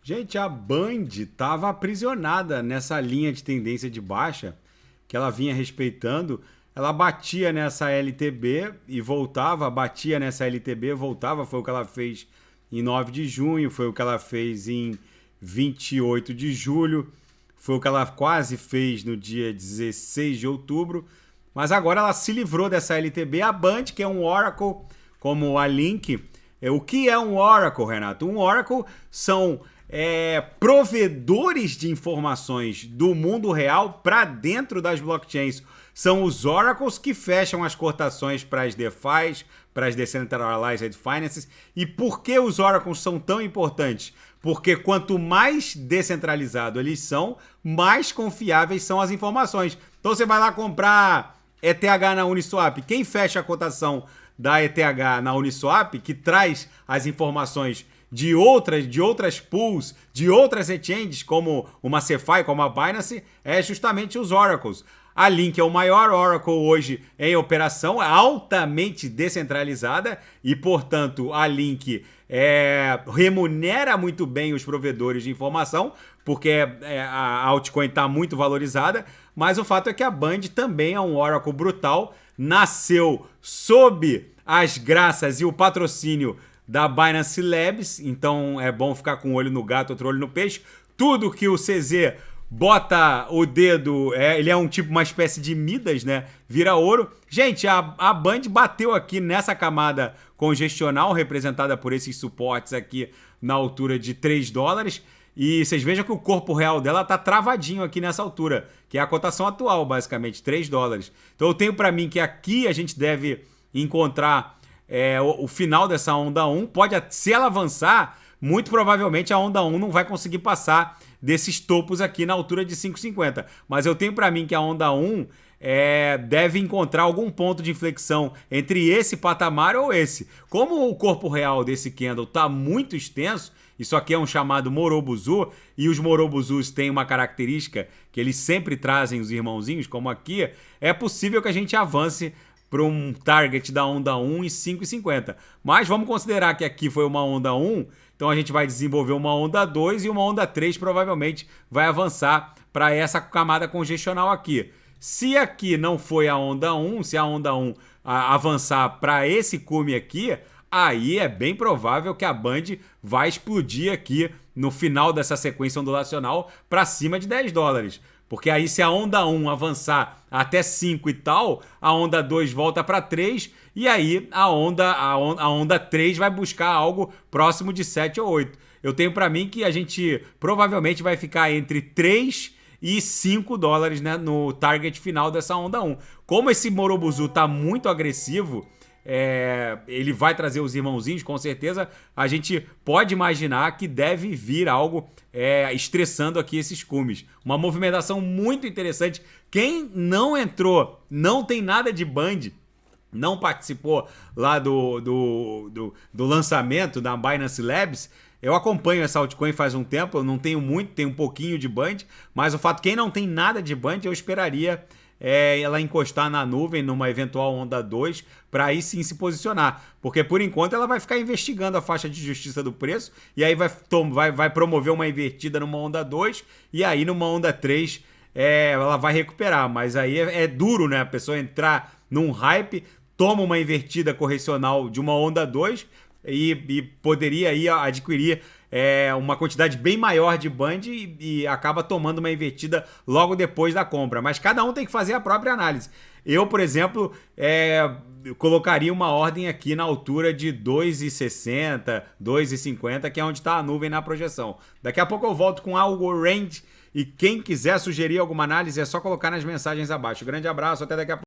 Gente, a Band estava aprisionada nessa linha de tendência de baixa que ela vinha respeitando. Ela batia nessa LTB e voltava, batia nessa LTB, voltava. Foi o que ela fez em 9 de junho, foi o que ela fez em 28 de julho, foi o que ela quase fez no dia 16 de outubro. Mas agora ela se livrou dessa LTB. A Band, que é um Oracle, como a Link. O que é um Oracle, Renato? Um Oracle são provedores de informações do mundo real para dentro das blockchains. São os oracles que fecham as cotações para as DeFi, para as Decentralized Finances. E por que os oracles são tão importantes? Porque quanto mais descentralizado eles são, mais confiáveis são as informações. Então você vai lá comprar ETH na Uniswap. Quem fecha a cotação da ETH na Uniswap, que traz as informações de outras pools, de outras exchanges, como uma CeFi, como a Binance, é justamente os oracles. A Link é o maior Oracle hoje em operação, altamente descentralizada e, portanto, a Link remunera muito bem os provedores de informação, porque a altcoin está muito valorizada, mas o fato é que a Band também é um Oracle brutal, nasceu sob as graças e o patrocínio da Binance Labs, então é bom ficar com um olho no gato, outro olho no peixe. Tudo que o CZ bota o dedo, ele é uma espécie de Midas, né? Vira ouro. Gente, a Band bateu aqui nessa camada congestional, representada por esses suportes aqui na altura de 3 dólares. E vocês vejam que o corpo real dela tá travadinho aqui nessa altura, que é a cotação atual, basicamente, 3 dólares. Então eu tenho para mim que aqui a gente deve encontrar o final dessa onda 1. Se ela avançar, muito provavelmente a onda 1 não vai conseguir passar desses topos aqui na altura de 5,50. Mas eu tenho para mim que a onda 1 deve encontrar algum ponto de inflexão entre esse patamar ou esse. Como o corpo real desse candle está muito extenso, isso aqui é um chamado Morobuzu, e os Morobuzus têm uma característica que eles sempre trazem os irmãozinhos, como aqui, é possível que a gente avance para um target da onda 1 em 5,50. Mas vamos considerar que aqui foi uma onda 1, então a gente vai desenvolver uma onda 2 e uma onda 3 provavelmente vai avançar para essa camada congestional aqui. Se aqui não foi a onda 1, se a onda 1 avançar para esse cume aqui, aí é bem provável que a Band vai explodir aqui no final dessa sequência ondulacional para cima de 10 dólares. Porque aí se a onda 1 avançar até 5 e tal, a onda 2 volta para 3 e aí a onda 3 vai buscar algo próximo de 7 ou 8. Eu tenho para mim que a gente provavelmente vai ficar entre 3 e 5 dólares, né, no target final dessa onda 1. Como esse Morobuzu está muito agressivo, ele vai trazer os irmãozinhos, com certeza. A gente pode imaginar que deve vir algo estressando aqui esses cumes. Uma movimentação muito interessante. Quem não entrou, não tem nada de Band, não participou lá do lançamento da Binance Labs. Eu acompanho essa altcoin faz um tempo, eu não tenho muito, tenho um pouquinho de Band, mas o fato, quem não tem nada de Band, eu esperaria ela encostar na nuvem numa eventual onda 2 para aí sim se posicionar, porque por enquanto ela vai ficar investigando a faixa de justiça do preço e aí vai promover uma invertida numa onda 2 e aí numa onda 3 ela vai recuperar, mas aí é duro, né, a pessoa entrar num hype, toma uma invertida correcional de uma onda 2 e poderia aí adquirir uma quantidade bem maior de Band e acaba tomando uma invertida logo depois da compra. Mas cada um tem que fazer a própria análise. Eu, por exemplo, colocaria uma ordem aqui na altura de 2,60, 2,50, que é onde está a nuvem na projeção. Daqui a pouco eu volto com algo range e quem quiser sugerir alguma análise é só colocar nas mensagens abaixo. Grande abraço, até daqui a pouco.